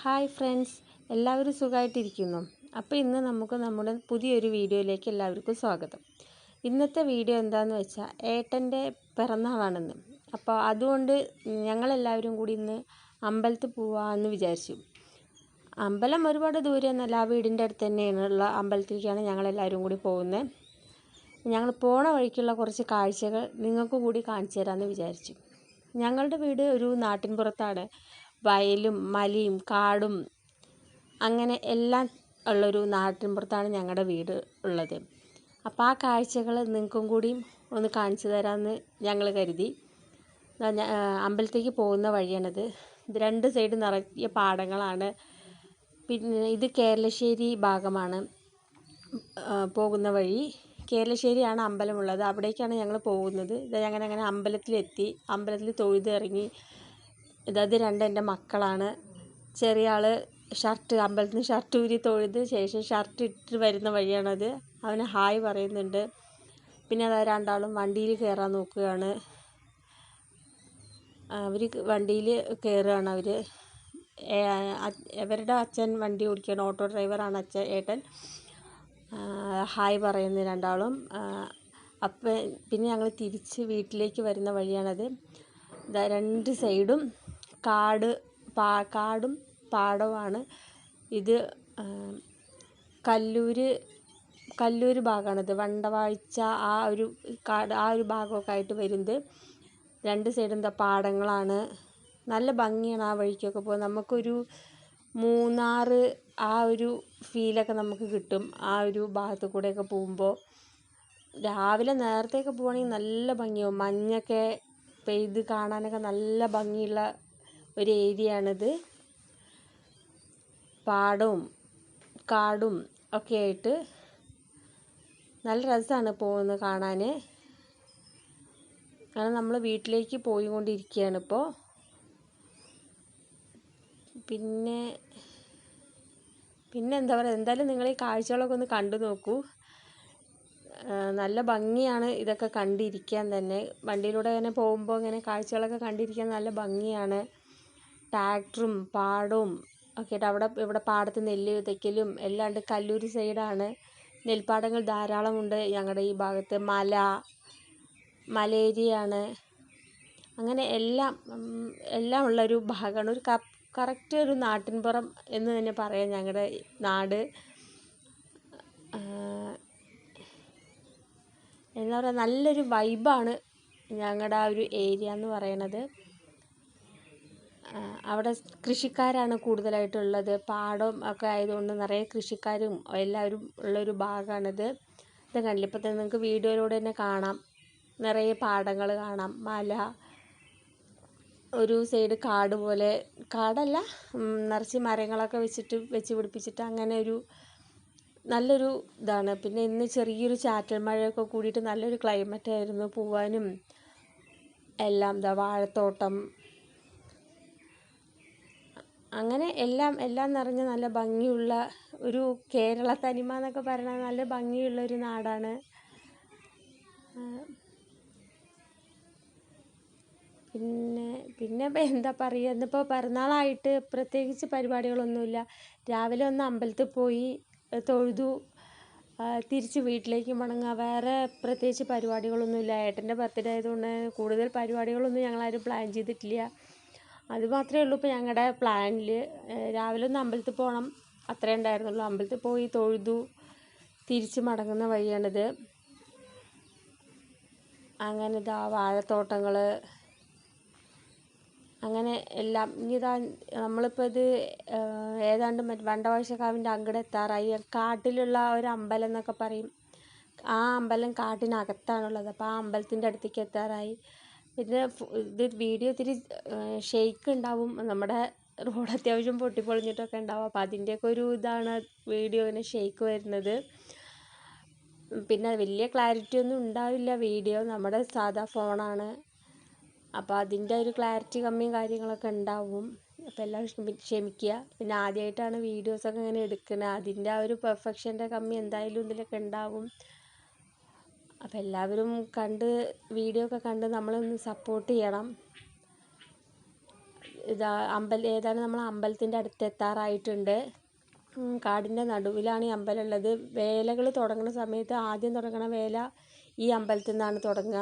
Hi friends, എല്ലാവരും സുഖമായിട്ടിരിക്കുന്നു. അപ്പോൾ ഇന്ന് നമുക്ക് നമ്മുടെ പുതിയൊരു വീഡിയോയിലേക്ക് എല്ലാവർക്കും സ്വാഗതം. ഇന്നത്തെ വീഡിയോ എന്താണെന്ന് വെച്ചാൽ ഏട്ടൻ്റെ പിറന്നാളാണെന്ന്. അപ്പോൾ അതുകൊണ്ട് ഞങ്ങളെല്ലാവരും കൂടി ഇന്ന് അമ്പലത്തിൽ പോവാമെന്ന് വിചാരിച്ചു. അമ്പലം ഒരുപാട് ദൂരെയൊന്നുമല്ല, ആ വീടിൻ്റെ അടുത്ത് തന്നെയുള്ള അമ്പലത്തിലേക്കാണ് ഞങ്ങളെല്ലാവരും കൂടി പോകുന്നത്. ഞങ്ങൾ പോണ വഴിക്കുള്ള കുറച്ച് കാഴ്ചകൾ നിങ്ങൾക്ക് കൂടി കാണിച്ചു തരാമെന്ന് വിചാരിച്ചു. ഞങ്ങളുടെ വീട് ഒരു നാട്ടിൻപുറത്താണ്. വയലും മലയും കാടും അങ്ങനെ എല്ലാം ഉള്ളൊരു നാട്ടിൻപുറത്താണ് ഞങ്ങളുടെ വീട് ഉള്ളത്. അപ്പോൾ ആ കാഴ്ചകൾ നിങ്ങൾക്കും കൂടി ഒന്ന് കാണിച്ചു തരാമെന്ന് ഞങ്ങൾ കരുതി. അമ്പലത്തേക്ക് പോകുന്ന വഴിയാണിത്. ഇത് രണ്ട് സൈഡ് നിറയെ പാടങ്ങളാണ്. പിന്നെ ഇത് കേരളശ്ശേരി ഭാഗമാണ് പോകുന്ന വഴി. കേരളശ്ശേരിയാണ് അമ്പലമുള്ളത്, അവിടേക്കാണ് ഞങ്ങൾ പോകുന്നത്. അങ്ങനെ അമ്പലത്തിലെത്തി. അമ്പലത്തിൽ തൊഴുത് ഇറങ്ങി. ഇത് രണ്ട് എൻ്റെ മക്കളാണ്. ചെറിയ ആൾ അമ്പലത്തിൽ നിന്ന് ഷർട്ട് ഊരി തൊഴുത് ശേഷം ഷർട്ട് ഇട്ട് വരുന്ന വഴിയാണത്. അവന് ഹായ് പറയുന്നുണ്ട്. പിന്നെ അത് രണ്ടാളും വണ്ടിയിൽ കയറാൻ നോക്കുകയാണ്. അവർ വണ്ടിയിൽ കയറുകയാണ്. അവരുടെ അച്ഛൻ വണ്ടി ഓടിക്കുകയാണ്, ഓട്ടോ ഡ്രൈവറാണ് ഏട്ടൻ. ഹായ് പറയുന്നു രണ്ടാളും. അപ്പം പിന്നെ ഞങ്ങൾ തിരിച്ച് വീട്ടിലേക്ക് വരുന്ന വഴിയാണത്. രണ്ട് സൈഡും കാടും പാടവുമാണ്. ഇത് കല്ലൂർ ഭാഗമാണിത്. വണ്ടവാഴ്ച ആ ഒരു ഭാഗമൊക്കെ ആയിട്ട് വരുന്നത്. രണ്ട് സൈഡും പാടങ്ങളാണ്. നല്ല ഭംഗിയാണ് ആ വഴിക്കൊക്കെ പോകുന്നത്. നമുക്കൊരു മൂന്നാർ ആ ഒരു ഫീലൊക്കെ നമുക്ക് കിട്ടും ആ ഒരു ഭാഗത്ത് കൂടെയൊക്കെ പോകുമ്പോൾ. രാവിലെ നേരത്തെയൊക്കെ പോവുകയാണെങ്കിൽ നല്ല ഭംഗിയാവും. മഞ്ഞൊക്കെ പെയ്ത് കാണാനൊക്കെ നല്ല ഭംഗിയുള്ള ഒരു ഏരിയയാണിത്. പാടവും കാടും ഒക്കെ ആയിട്ട് നല്ല രസമാണ് പോകുന്നത് കാണാൻ. കാരണം നമ്മൾ വീട്ടിലേക്ക് പോയിക്കൊണ്ടിരിക്കുകയാണ് ഇപ്പോൾ. പിന്നെ എന്താ പറയുക, എന്തായാലും നിങ്ങൾ ഈ കാഴ്ചകളൊക്കെ ഒന്ന് കണ്ടു നോക്കൂ. നല്ല ഭംഗിയാണ് ഇതൊക്കെ കണ്ടിരിക്കാൻ തന്നെ. വണ്ടിയിലൂടെ ഇങ്ങനെ പോകുമ്പോൾ ഇങ്ങനെ കാഴ്ചകളൊക്കെ കണ്ടിരിക്കാൻ നല്ല ഭംഗിയാണ്. ട്രാക്ടറും പാടവും ഒക്കെ ആയിട്ട് ഇവിടെ പാടത്ത് നെല്ല് വിതയ്ക്കലും എല്ലാം ഉണ്ട്. കല്ലൂർ സൈഡാണ്. നെൽപ്പാടങ്ങൾ ധാരാളമുണ്ട് ഞങ്ങളുടെ ഈ ഭാഗത്ത്. മലേരിയാണ്. അങ്ങനെ എല്ലാം ഉള്ളൊരു ഭാഗമാണ്. ഒരു കറക്റ്റ് ഒരു നാട്ടിൻപുറം എന്ന് തന്നെ പറയാം ഞങ്ങളുടെ നാട്. എന്താ പറയുക, നല്ലൊരു വൈബാണ് ഞങ്ങളുടെ ആ ഒരു ഏരിയ എന്ന് പറയണത്. അവിടെ കൃഷിക്കാരാണ് കൂടുതലായിട്ടുള്ളത്. പാടം ഒക്കെ ആയതുകൊണ്ട് നിറയെ കൃഷിക്കാരും എല്ലാവരും ഉള്ളൊരു ഭാഗമാണിത്. ഇത് കണ്ടില്ല, ഇപ്പം തന്നെ നിങ്ങൾക്ക് വീഡിയോയിലൂടെ തന്നെ കാണാം. നിറയെ പാടങ്ങൾ കാണാം. മല, ഒരു സൈഡ് കാട് പോലെ, കാടല്ല, നിറച്ച് മരങ്ങളൊക്കെ വെച്ച് പിടിപ്പിച്ചിട്ട് അങ്ങനെ ഒരു നല്ലൊരു ഇതാണ്. പിന്നെ ഇന്ന് ചെറിയൊരു ചാറ്റൽ മഴയൊക്കെ കൂടിയിട്ട് നല്ലൊരു ക്ലൈമറ്റ് ആയിരുന്നു പോവാനും എല്ലാം. വാഴത്തോട്ടം, അങ്ങനെ എല്ലാം നിറഞ്ഞ നല്ല ഭംഗിയുള്ള ഒരു കേരള തനിമ എന്നൊക്കെ പറയുന്നത് നല്ല ഭംഗിയുള്ളൊരു നാടാണ്. പിന്നെ ഇപ്പം എന്താ പറയുക, ഇന്നിപ്പോൾ പിറന്നാളായിട്ട് പ്രത്യേകിച്ച് പരിപാടികളൊന്നുമില്ല. രാവിലെ ഒന്ന് അമ്പലത്തിൽ പോയി തൊഴുതു തിരിച്ച് വീട്ടിലേക്ക് മടങ്ങുക. വേറെ പ്രത്യേകിച്ച് പരിപാടികളൊന്നുമില്ല. ഏട്ടൻ്റെ ബർത്ത്ഡേ ആയതുകൊണ്ട് കൂടുതൽ പരിപാടികളൊന്നും ഞങ്ങളാരും പ്ലാൻ ചെയ്തിട്ടില്ല. അതുമാത്രമേ ഉള്ളൂ ഇപ്പോൾ ഞങ്ങളുടെ പ്ലാനിൽ. രാവിലെ ഒന്ന് അമ്പലത്തിൽ പോകണം, അത്രേ ഉണ്ടായിരുന്നുള്ളൂ. അമ്പലത്തിൽ പോയി തൊഴുതു തിരിച്ച് മടങ്ങുന്ന വഴിയാണിത്. അങ്ങനെ വാഴത്തോട്ടങ്ങൾ, അങ്ങനെ എല്ലാം. നമ്മളിപ്പോൾ ഇത് ഏതാണ്ട് വണ്ടവാഴ്ചക്കാവിൻ്റെ അങ്ങോട്ട് എത്താറായി. കാട്ടിലുള്ള ഒരു അമ്പലം എന്നൊക്കെ പറയും. ആ അമ്പലം കാട്ടിനകത്താണുള്ളത്. അപ്പോൾ ആ അമ്പലത്തിൻ്റെ അടുത്തേക്ക് എത്താറായി. പിന്നെ വീഡിയോ ഇത്തിരി ഷെയ്ക്ക് ഉണ്ടാവും. നമ്മുടെ റോഡ് അത്യാവശ്യം പൊട്ടിപ്പൊളിഞ്ഞിട്ടൊക്കെ ഉണ്ടാവും. അപ്പോൾ അതിൻ്റെയൊക്കെ ഒരു ഇതാണ് വീഡിയോന് ഷെയ്ക്ക് വരുന്നത്. പിന്നെ വലിയ ക്ലാരിറ്റി ഒന്നും ഉണ്ടാവില്ല വീഡിയോ, നമ്മുടെ സാധാ ഫോണാണ്. അപ്പോൾ അതിൻ്റെ ഒരു ക്ലാരിറ്റി കമ്മിയും കാര്യങ്ങളൊക്കെ ഉണ്ടാവും. അപ്പോൾ എല്ലാവരും ക്ഷമിക്കുക. പിന്നെ ആദ്യമായിട്ടാണ് വീഡിയോസൊക്കെ ഇങ്ങനെ എടുക്കുന്നത്, അതിൻ്റെ ആ ഒരു പെർഫെക്ഷൻ്റെ കമ്മി എന്തായാലും ഇതിലൊക്കെ ഉണ്ടാവും. അപ്പോൾ എല്ലാവരും വീഡിയോ ഒക്കെ കണ്ട് നമ്മളൊന്ന് സപ്പോർട്ട് ചെയ്യണം. ഇതാ ഏതാണ് നമ്മൾ അമ്പലത്തിൻ്റെ അടുത്ത് എത്താറായിട്ടുണ്ട്. കാടിൻ്റെ നടുവിലാണ് ഈ അമ്പലം ഉള്ളത്. വേലകൾ തുടങ്ങുന്ന സമയത്ത് ആദ്യം തുടങ്ങണ വേല ഈ അമ്പലത്തിൽ നിന്നാണ് തുടങ്ങുക.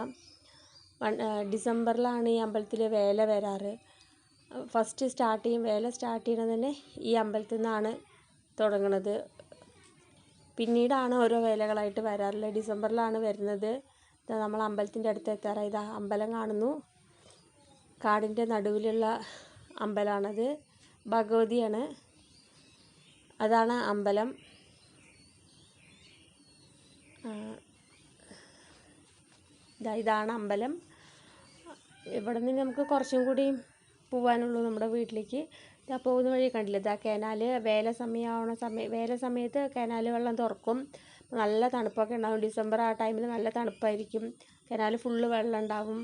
ഡിസംബറിലാണ് ഈ അമ്പലത്തിൽ വേല വരാറ്. വേല സ്റ്റാർട്ട് ചെയ്യണത് തന്നെ ഈ അമ്പലത്തിൽ നിന്നാണ് തുടങ്ങണത്. പിന്നീടാണ് ഓരോ വേലകളായിട്ട് വരാറുള്ളത്. ഡിസംബറിലാണ് വരുന്നത്. നമ്മൾ അമ്പലത്തിൻ്റെ അടുത്ത് എത്താറായി. ഇതാ അമ്പലം കാണുന്നു. കാടിൻ്റെ നടുവിലുള്ള അമ്പലമാണത്. ഭഗവതിയാണ്. അതാണ് അമ്പലം. ഇതാണ് അമ്പലം. ഇവിടെ നിന്ന് നമുക്ക് കുറച്ചും കൂടി പോകാനുള്ളൂ നമ്മുടെ വീട്ടിലേക്ക്. ഇതാ പോകുന്ന വഴി കണ്ടില്ല, ഇതാ കനാല്. വേല സമയത്ത് കനാല് വെള്ളം തുറക്കും. നല്ല തണുപ്പൊക്കെ ഉണ്ടാകും. ഡിസംബർ ആ ടൈമിൽ നല്ല തണുപ്പായിരിക്കും. കനാല് ഫുള്ള് വെള്ളം ഉണ്ടാവും.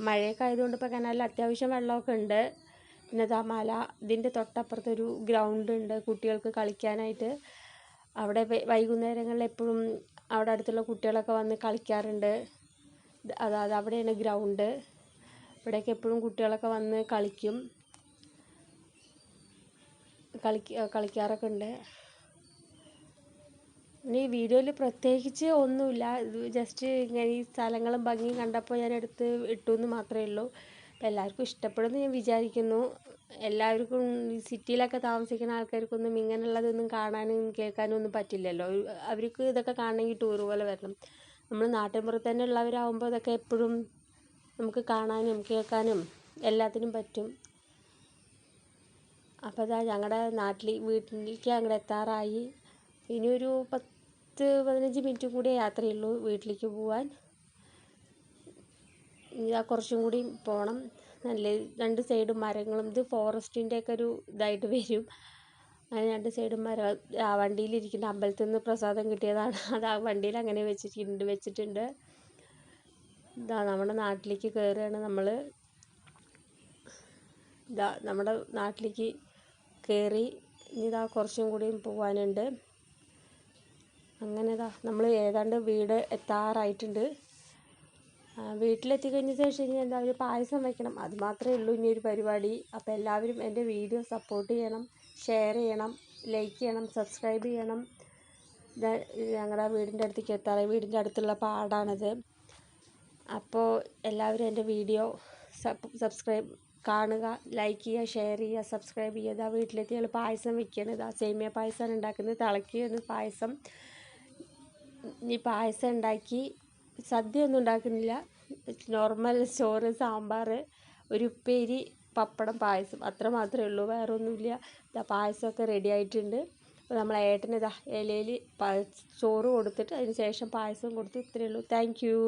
മഴയൊക്കെ ആയതുകൊണ്ട് ഇപ്പോൾ കനാലിൽ അത്യാവശ്യം വെള്ളമൊക്കെ ഉണ്ട്. പിന്നെ ഇതാ മല. ഇതിൻ്റെ തൊട്ടപ്പുറത്തൊരു ഗ്രൗണ്ട് ഉണ്ട് കുട്ടികൾക്ക് കളിക്കാനായിട്ട്. അവിടെ വൈകുന്നേരങ്ങളിൽ എപ്പോഴും അവിടെ അടുത്തുള്ള കുട്ടികളൊക്കെ വന്ന് കളിക്കാറുണ്ട്. അവിടെയാണ് ഗ്രൗണ്ട്. ഇവിടേക്ക് എപ്പോഴും കുട്ടികളൊക്കെ വന്ന് കളിക്കാറൊക്കെ ഉണ്ട്. ഇനി ഈ വീഡിയോയിൽ പ്രത്യേകിച്ച് ഒന്നുമില്ല. ഇത് ജസ്റ്റ് ഇങ്ങനെ ഈ സ്ഥലങ്ങളും ഭംഗിയും കണ്ടപ്പോൾ ഞാൻ എടുത്ത് ഇട്ടു എന്ന് മാത്രമേ ഉള്ളൂ. അപ്പോൾ എല്ലാവർക്കും ഇഷ്ടപ്പെടുമെന്ന് ഞാൻ വിചാരിക്കുന്നു. എല്ലാവർക്കും ഈ സിറ്റിയിലൊക്കെ താമസിക്കുന്ന ആൾക്കാർക്കൊന്നും ഇങ്ങനെയുള്ളതൊന്നും കാണാനും കേൾക്കാനും ഒന്നും പറ്റില്ലല്ലോ. അവർക്ക് ഇതൊക്കെ കാണണമെങ്കിൽ ടൂർ പോലെ വരണം. നമ്മൾ നാട്ടിൻപുറത്ത് തന്നെ ഉള്ളവരാകുമ്പോൾ ഇതൊക്കെ എപ്പോഴും നമുക്ക് കാണാനും കേൾക്കാനും എല്ലാത്തിനും പറ്റും. അപ്പോൾ ഇതാ ഞങ്ങളുടെ വീട്ടിലേക്ക് അങ്ങോട്ട് എത്താറായി. ഇനി ഒരു 10-15 മിനിറ്റും കൂടി യാത്രയുള്ളൂ വീട്ടിലേക്ക് പോകാൻ. ഇനി കുറച്ചും കൂടി പോകണം. നല്ല 2 സൈഡും മരങ്ങളും. ഇത് ഫോറസ്റ്റിൻ്റെയൊക്കെ ഒരു ഇതായിട്ട് വരും. അങ്ങനെ 2 സൈഡും മരം. വണ്ടിയിലിരിക്കുന്ന അമ്പലത്തിൽ നിന്ന് പ്രസാദം കിട്ടിയതാണ്. അത് ആ വണ്ടിയിൽ അങ്ങനെ വെച്ചിട്ടുണ്ട്. ഇതാ നമ്മുടെ നാട്ടിലേക്ക് കയറുകയാണ് നമ്മൾ. നമ്മുടെ നാട്ടിലേക്ക് കയറി. ഇനി ഇതാ കുറച്ചും കൂടി പോകാനുണ്ട്. അങ്ങനെ നമ്മൾ ഏതാണ്ട് വീട് എത്താറായിട്ടുണ്ട്. വീട്ടിലെത്തി കഴിഞ്ഞ ശേഷം ഇനി എന്തായാലും പായസം വയ്ക്കണം. അത് മാത്രമേ ഉള്ളൂ ഇനി ഒരു പരിപാടി. അപ്പോൾ എല്ലാവരും എൻ്റെ വീഡിയോ സപ്പോർട്ട് ചെയ്യണം, ഷെയർ ചെയ്യണം, ലൈക്ക് ചെയ്യണം, സബ്സ്ക്രൈബ് ചെയ്യണം. ഞങ്ങളുടെ വീടിൻ്റെ അടുത്തേക്ക് എത്താറായി. വീടിൻ്റെ അടുത്തുള്ള പാടാണിത്. അപ്പോൾ എല്ലാവരും എൻ്റെ വീഡിയോ കാണുക, ലൈക്ക് ചെയ്യുക, ഷെയർ ചെയ്യുക, സബ്സ്ക്രൈബ് ചെയ്യുക. വീട്ടിലെത്തി ഞങ്ങൾ പായസം വയ്ക്കുകയാണ്. സേമിയ പായസമാണ് ഉണ്ടാക്കുന്നത്. തിളയ്ക്കുകയാണ് പായസം. ഈ പായസം ഉണ്ടാക്കി സദ്യ ഒന്നും ഉണ്ടാക്കുന്നില്ല. നോർമൽ ചോറ്, സാമ്പാർ, ഒരു ഉപ്പേരി, പപ്പടം, പായസം അത്ര മാത്രമേ ഉള്ളൂ. വേറെ ഒന്നുമില്ല. പായസമൊക്കെ റെഡി ആയിട്ടുണ്ട്. അപ്പോൾ നമ്മൾ ഏട്ടന് ഇലയിൽ ചോറ് കൊടുത്തിട്ട് അതിന് ശേഷം പായസം കൊടുത്തു. ഇത്രയേ ഉള്ളൂ. Thank you.